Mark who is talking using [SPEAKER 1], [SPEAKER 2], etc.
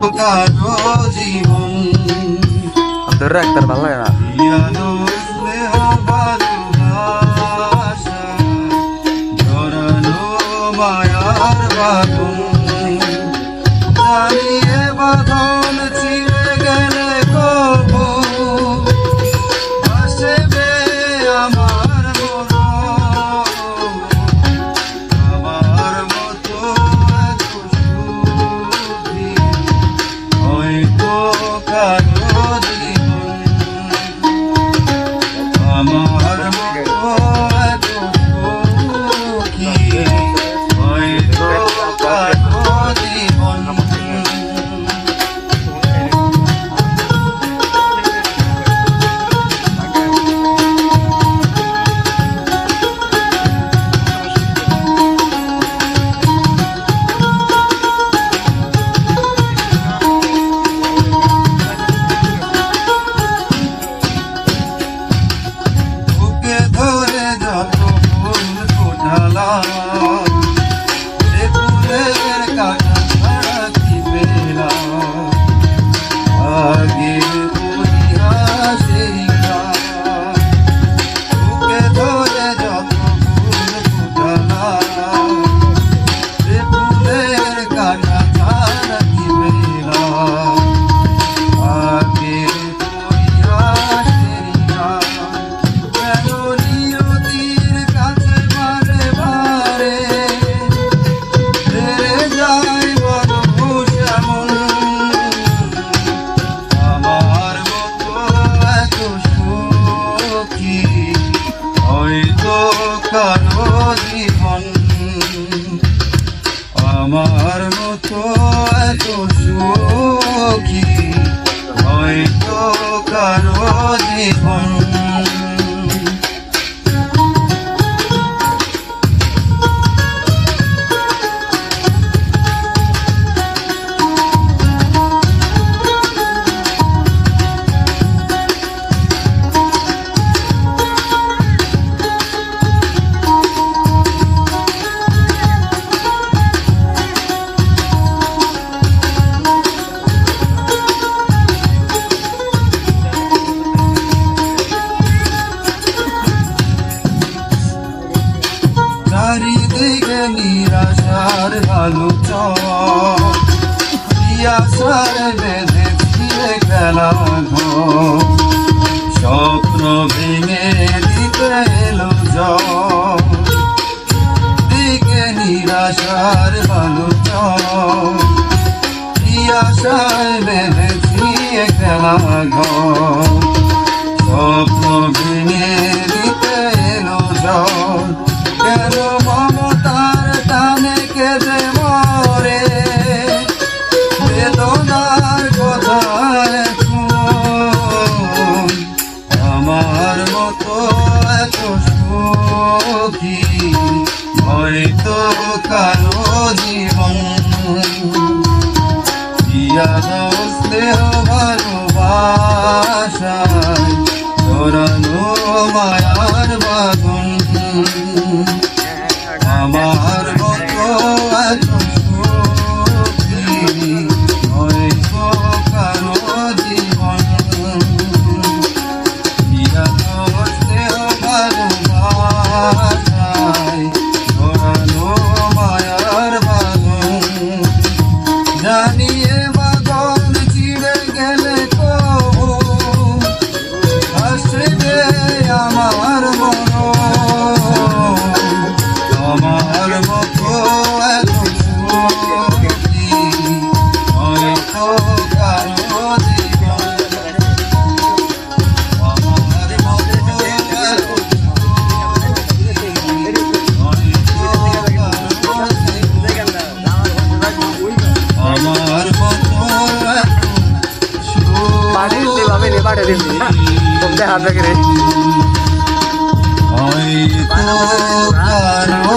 [SPEAKER 1] কারো জীবন
[SPEAKER 2] ধরে রাখতে ভালো লাগে না।
[SPEAKER 1] ইয়ানো স্নেহ ভালোবাসা জড়ানো মায়ার বাঁধন জানিয়ে বাঁধন ছিঁড়ে গেলে কবু আসবে আমার মন আমার মতো এত সুখী হয়তো কারো জীবন আমার মতো এত সুখী হয়তো কারো জীবন বুকে ধরে যত ফুল ফোটালাম সে ফুলের কাটা ছাড়া কি পেলাম আগের পরিহাসের গান। বুকে ধরে যত ফুল ফোটালাম সে ফুলের কাটা ছাড়া কি পেলাম আগের পরিহাসের গান। কেন নিয়তির কাছে বারে বারে হেরে যায় মানুষ এমন আমার মতো এত সুখী হয়তো কারো জীবন আমার মতো এত সুখী হয়তো কারো জীবন চারিদিকে নিরাশার আলো চয়াশার বেঁধে ফিরে খেলা ঘর স্বপ্ন ভেঙে দিতে এলো দিকে নিরাশার আলো চয়াশার বেঁধে ফিরে খেলা ঘর স্বপ্ন ভেঙে দিতে এলো কেন মমতার টানে কেঁদে মরে বেদনার কথা এখন আমার মতো এত সুখী হয়তো কারো জীবন ইয়ানো স্নেহ ভালোবাসায় জড়ানো মায়ার বাঁধন আমার মতো এত সুখী হয়তো কারো জীবন ইয়ানো স্নেহ ভালোবাসায় জড়ানো মায়ার বাঁধন জানিয়ে বাঁধন ছিঁড়ে গেলে কবু আসবে আমার মন আমার মতো এত সুখী হয়তো কারো জীবন আমার মতো এত সুখী হয়তো কারো জীবন আমার মতো এত
[SPEAKER 2] পাঠিয়ে আমি রে পাঠিয়ে দিচ্ছি না তোমরা হাত রেখে রে
[SPEAKER 1] হয়তো কারো